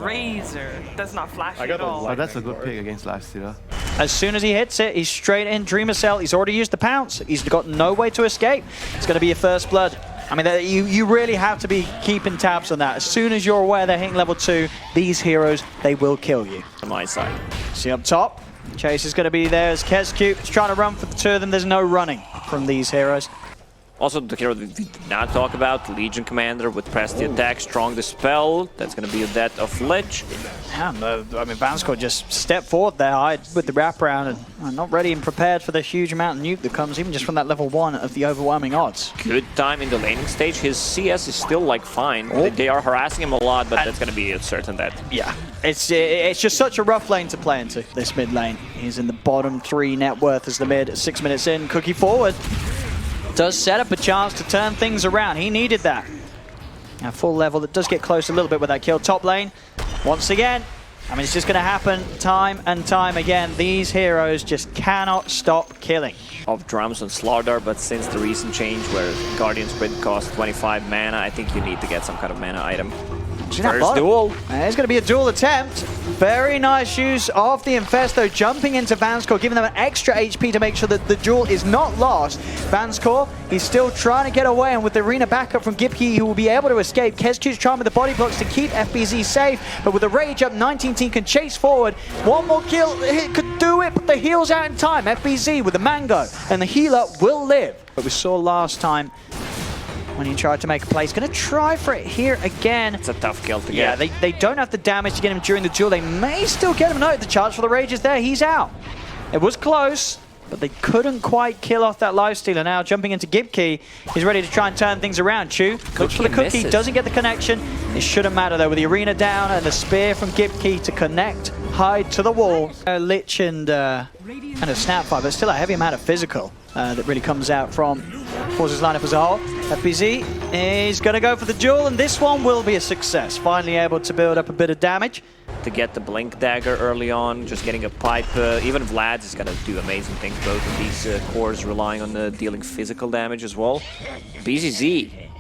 Razor does not flash at all. Oh, that's a good pick against Lifestealer. As soon as he hits it, he's straight in. Dreamer Cell, he's already used the pounce. He's got no way to escape. It's going to be your first blood. I mean, you really have to be keeping tabs on that. As soon as you're aware they're hitting level 2, these heroes, they will kill you. On my side. See up top, Chase is going to be there as Kezcube is trying to run for the two of them. There's no running from these heroes. Also, the hero we did not talk about, Legion Commander with Press the Attack, Strong Dispel. That's going to be a death of Lich. Yeah, I mean, Vanskor just stepped forward there with the wraparound and not ready and prepared for the huge amount of nuke that comes even just from that level 1 of the overwhelming odds. Good time in the laning stage. His CS is still like fine. Oh. They are harassing him a lot, but that's going to be a certain death. Yeah, it's just such a rough lane to play into, this mid lane. He's in the bottom 3 net worth as the mid, 6 minutes in, Cookie forward. Does set up a chance to turn things around. He needed that. Now full level, that does get close a little bit with that kill. Top lane, once again, I mean, it's just going to happen time and time again. These heroes just cannot stop killing. Of drums on SLARDAR, but since the recent change where Guardian Sprint costs 25 mana, I think you need to get some kind of mana item. First duel. There's going to be a duel attempt. Very nice use of the Infesto, jumping into Vanskor, giving them an extra HP to make sure that the duel is not lost. Vanskor, he's still trying to get away, and with the arena backup from Gipkey, he will be able to escape. Kezcube's trying with the body blocks to keep FBZ safe, but with the rage up, 19 team can chase forward. One more kill, it could do it, but the heal's out in time. FBZ with the Mango, and the healer will live. But we saw last time when he tried to make a play. He's going to try for it here again. It's a tough kill to get. Yeah, they don't have the damage to get him during the duel. They may still get him. No, the charge for the rage is there. He's out. It was close, but they couldn't quite kill off that Lifestealer. Now jumping into Gipkey, he's ready to try and turn things around. Chew looks for the cookie, doesn't get the connection. It shouldn't matter though, with the arena down and the spear from Gipkey to connect Hyde to the wall. Lich and a Snapfire, but still a heavy amount of physical that really comes out from Forze's lineup as a whole. FBZ is going to go for the duel, and this one will be a success. Finally able to build up a bit of damage. To get the Blink Dagger early on, just getting a pipe. Even Vlad's is going to do amazing things. Both of these cores relying on dealing physical damage as well. BZZ.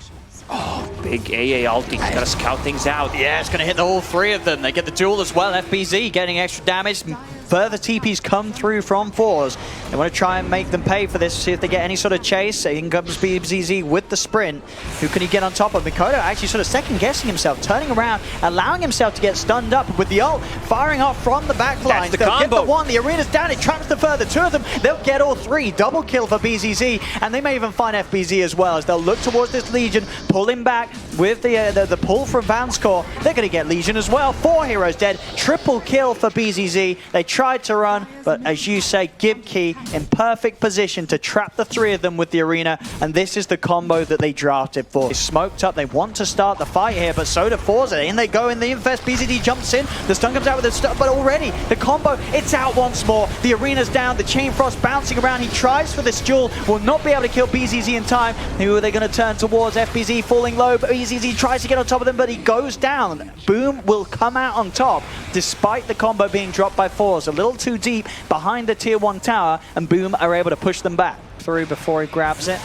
Oh, big AA ulti. He's got to scout things out. Yeah, it's going to hit all 3 of them. They get the duel as well. FBZ getting extra damage. Further TPs come through from Forze. They want to try and make them pay for this, see if they get any sort of chase. In comes BZZ with the sprint. Who can he get on top of? Mikoto actually sort of second-guessing himself, turning around, allowing himself to get stunned up with the ult, firing off from the back line. The they'll combo. get the one, the arena's down, it traps the further 2 of them. They'll get all 3. Double kill for BZZ, and they may even find FBZ as well, as they'll look towards this Legion, pull him back with the pull from Vanskor. They're going to get Legion as well. 4 heroes dead. Triple kill for BZZ. They tried to run, but as you say, Gipkey in perfect position to trap the 3 of them with the arena, and this is the combo that they drafted for. They smoked up, they want to start the fight here, but so do Forze. In they go in the Infest, BZD jumps in, the stun comes out with the stun, but already the combo, it's out once more. The arena's down, the Chain Frost bouncing around, he tries for this duel, will not be able to kill BZZ in time. Who are they going to turn towards? FBZ falling low, but BZZ tries to get on top of them, but he goes down. Boom will come out on top, despite the combo being dropped by Forze. A little too deep behind the tier 1 tower, and Boom are able to push them back through before he grabs it.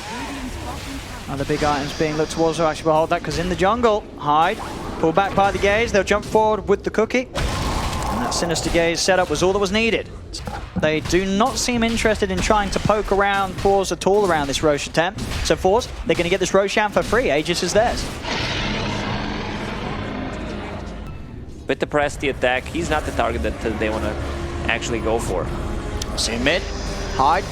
Other big items being looked towards, so actually behold that, because in the jungle, Hyde, pulled back by the gaze, they'll jump forward with the cookie. And that Sinister Gaze setup was all that was needed. They do not seem interested in trying to poke around Forze at all around this Rosh attempt. So Forze, they're going to get this Roshan for free. Aegis is theirs. With the Press the Attack, he's not the target that they want to actually go for. See mid, Hyde,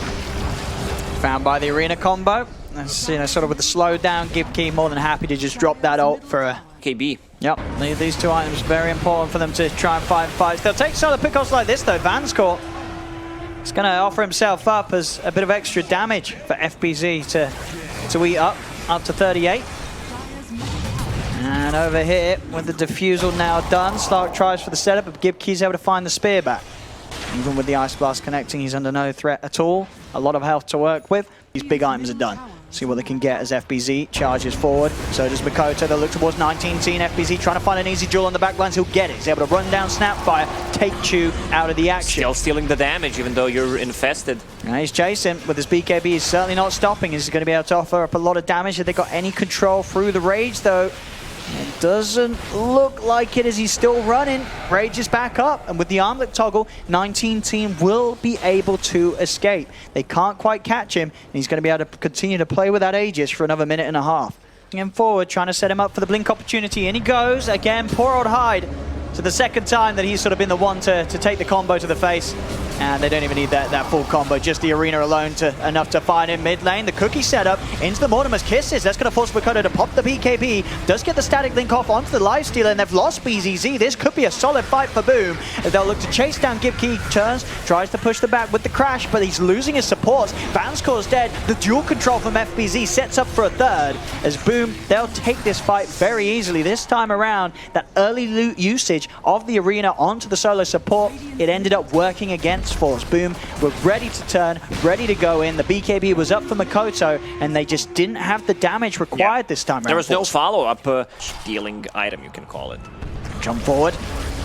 found by the arena combo. That's, sort of with the slow down, Gipkey more than happy to just drop that ult for a KB. Yep, these 2 items very important for them to try and find fights. They'll take some of the pickoffs like this though. Vanskor is going to offer himself up as a bit of extra damage for FBZ to eat up to 38. And over here, with the defusal now done, Slark tries for the setup, but Gipkey's able to find the spear back. Even with the Ice Blast connecting, he's under no threat at all. A lot of health to work with. These big items are done. See what they can get as FBZ charges forward. So does Mikoto. They'll look towards 19-teen. FBZ trying to find an easy duel on the backlines. He'll get it. He's able to run down Snapfire, take Chew out of the action. Still stealing the damage, even though you're infested. And he's chasing with his BKB. He's certainly not stopping. He's going to be able to offer up a lot of damage. Have they got any control through the rage, though? It doesn't look like it as he's still running. Rage is back up, and with the armlet toggle, 19 team will be able to escape. They can't quite catch him, and he's going to be able to continue to play with that Aegis for another minute and a half. Him forward, trying to set him up for the blink opportunity, and he goes again. Poor old Hyde. So the second time that he's sort of been the one to take the combo to the face. And they don't even need that full combo, just the arena alone enough to find him mid lane. The cookie setup into the Mortimer's Kisses. That's going to force Makoto to pop the BKB. Does get the static link off onto the Lifestealer, and they've lost BZZ. This could be a solid fight for Boom. They'll look to chase down Gibkey. Turns, tries to push the back with the crash, but he's losing his supports. Vanscore's dead. The dual control from FBZ sets up for a third. As Boom, they'll take this fight very easily. This time around, that early loot usage of the arena onto the solo support, it ended up working against Forze. Boom were ready to turn, ready to go in. The BKB was up for Makoto, and they just didn't have the damage required this time around. There was no follow-up dealing item, you can call it. Jump forward.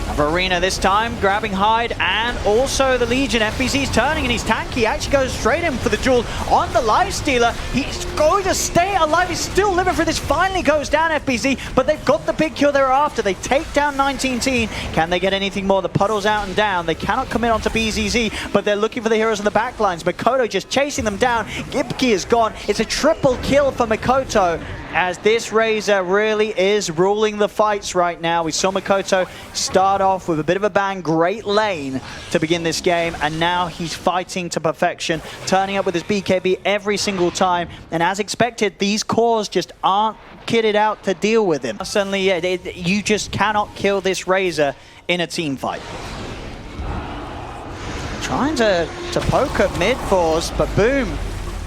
Another arena this time, grabbing Hyde and also the Legion. FBZ's turning and he's tanky. Actually goes straight in for the duel on the Lifestealer. He's going to stay alive. He's still living for this. Finally goes down, FBZ, but they've got the big kill they're after. They take down 19 team. Can they get anything more? The puddle's out and down. They cannot commit onto BZZ, but they're looking for the heroes on the back lines. Makoto just chasing them down. Gibkey is gone. It's a triple kill for Makoto, as this Razor really is ruling the fights right now. We saw Makoto start off with a bit of a bang, great lane to begin this game, and now he's fighting to perfection, turning up with his BKB every single time, and as expected, these cores just aren't kitted out to deal with him. Suddenly, yeah, you just cannot kill this Razor in a team fight. Trying to poke at mid Force, but Boom,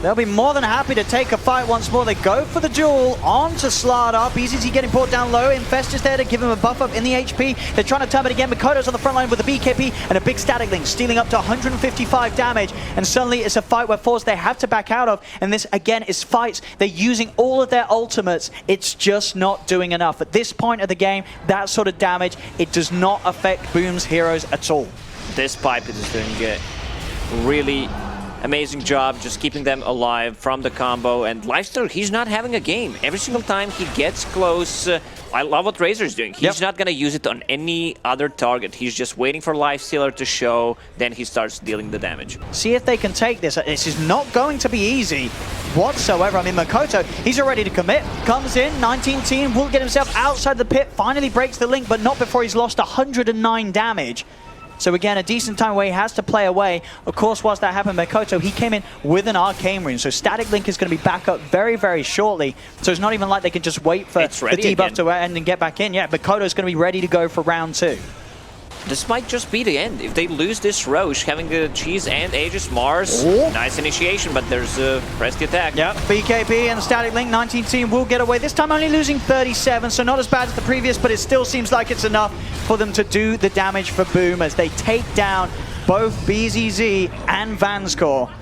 they'll be more than happy to take a fight once more. They go for the duel onto SLI. BZZ getting brought down low. Infestus there to give him a buff up in the HP. They're trying to turn it again. Makoto's on the front line with the BKB and a big static link, stealing up to 155 damage. And suddenly it's a fight where Forze they have to back out of. And this, again, is fights. They're using all of their ultimates. It's just not doing enough. At this point of the game, that sort of damage, it does not affect Boom's heroes at all. This pipe is doing a really amazing job just keeping them alive from the combo, and Lifestealer, he's not having a game. Every single time he gets close, I love what Razor's doing. He's not going to use it on any other target. He's just waiting for Lifestealer to show, then he starts dealing the damage. See if they can take this. This is not going to be easy whatsoever. I mean, Makoto, he's already to commit. Comes in, 19 team, will get himself outside the pit, finally breaks the link, but not before he's lost 109 damage. So again, a decent time where he has to play away. Of course, whilst that happened, Makoto, he came in with an Arcane Rune. So Static Link is going to be back up very, very shortly. So it's not even like they can just wait for the debuff to end and get back in. Yeah, Makoto's going to be ready to go for round 2. This might just be the end. If they lose this Roche, having the Cheese and Aegis Mars, nice initiation, but there's a press the attack. Yep, BKB and Static Link, 19 team will get away. This time only losing 37, so not as bad as the previous, but it still seems like it's enough for them to do the damage for Boom as they take down both BZZ and Vanscore.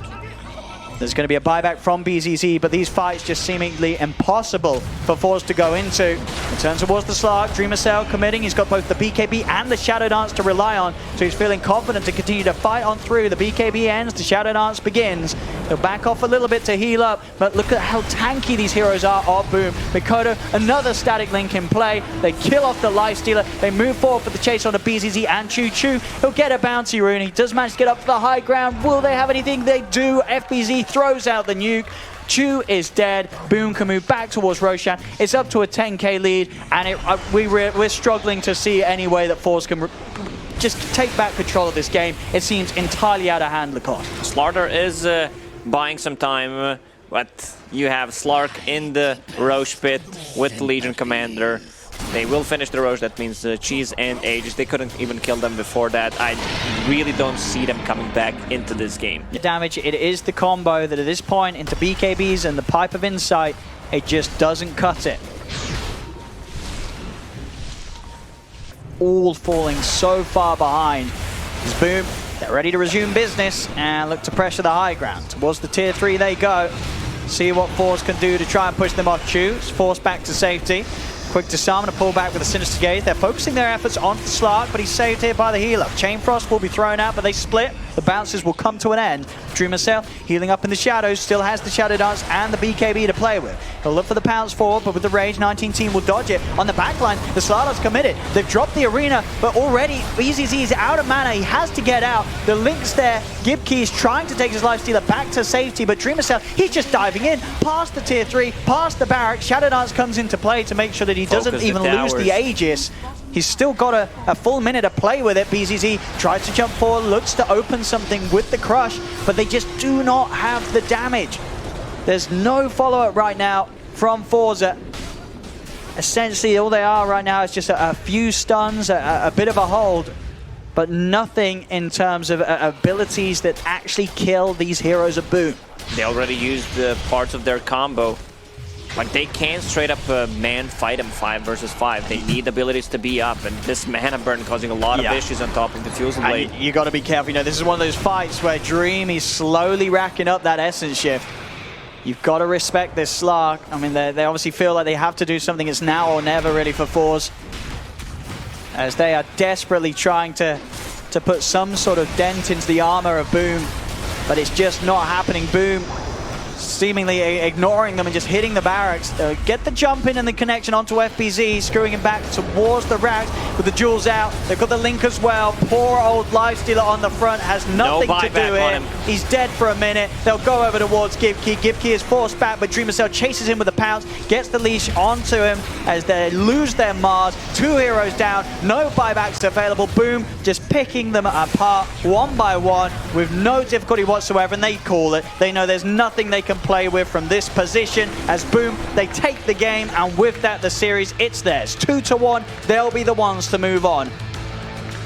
There's going to be a buyback from BZZ, but these fights just seemingly impossible for Forze to go into. He turns towards the Slark, Dreamer Cell committing. He's got both the BKB and the Shadow Dance to rely on, so he's feeling confident to continue to fight on through. The BKB ends, the Shadow Dance begins. He'll back off a little bit to heal up, but look at how tanky these heroes are of Boom. Makoto, another Static Link in play. They kill off the Lifestealer. They move forward for the chase on the BZZ and Choo Choo. He'll get a bounty rune. He does manage to get up to the high ground. Will they have anything? They do. FBZ throws out the nuke. Chu is dead. Boom can move back towards Roshan. It's up to a 10k lead, and we're struggling to see any way that Forze can just take back control of this game. It seems entirely out of hand, Lacoste. SLARDER is buying some time, but you have Slark in the Roche pit with the Legion Commander. They will finish the Roche. That means Cheese and Aegis. They couldn't even kill them before that. I really don't see them coming back into this game. Damage, it is the combo that at this point into BKBs and the Pipe of Insight, it just doesn't cut it. All falling so far behind. As Boom, they're ready to resume business and look to pressure the high ground. Towards the tier 3 they go. See what Forze can do to try and push them off Choose. Forced back to safety. Quick disarm and a pull back with a Sinister Gaze. They're focusing their efforts on Slark, but he's saved here by the healer. Chain Frost will be thrown out, but they split. the bounces will come to an end. Dreamer Cell healing up in the shadows, still has the Shadow Dance and the BKB to play with. He'll look for the pounce forward, but with the Rage, 19 team will dodge it. On the backline, the SLI's committed. They've dropped the arena, but already BZZ is out of mana. He has to get out. The link's there. Gibkey is trying to take his Lifestealer back to safety, but Dreamer Cell, he's just diving in, past the tier 3, past the barracks. Shadow Dance comes into play to make sure that he doesn't even lose the Aegis. He's still got a full minute to play with it. BZZ tries to jump forward, looks to open something with the crush, but they just do not have the damage. There's no follow-up right now from Forze. Essentially, all they are right now is just a few stuns, a bit of a hold, but nothing in terms of abilities that actually kill these heroes of Boom. They already used the parts of their combo. Like, they can't straight up man fight them 5 versus 5. They need abilities to be up, and this mana burn causing a lot of issues on top of the Fusel Blade. You got to be careful. You know, this is one of those fights where Dream is slowly racking up that Essence Shift. You've got to respect this Slark. I mean, they obviously feel like they have to do something. It's now or never really for Forze, as they are desperately trying to put some sort of dent into the armor of Boom, but it's just not happening. Boom seemingly ignoring them and just hitting the barracks. Get the jump in and the connection onto FBZ, screwing him back towards the racks with the jewels out. They've got the link as well. Poor old Lifestealer on the front has nothing to do with him. He's dead for a minute. They'll go over towards Gibkey. Gibkey is forced back, but Dreamer Cell chases him with a pounce, gets the leash onto him as they lose their Mars. 2 heroes down, no buybacks available. Boom just picking them apart one by one with no difficulty whatsoever, and they call it. They know there's nothing they can play with from this position, as Boom, they take the game, and with that the series, it's theirs. 2-1, they'll be the ones to move on.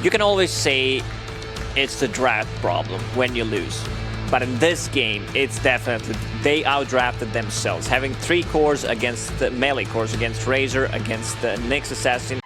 You can always say it's the draft problem when you lose, but in this game it's definitely they outdrafted themselves, having 3 cores against the melee cores, against Razor, against the Nyx Assassin.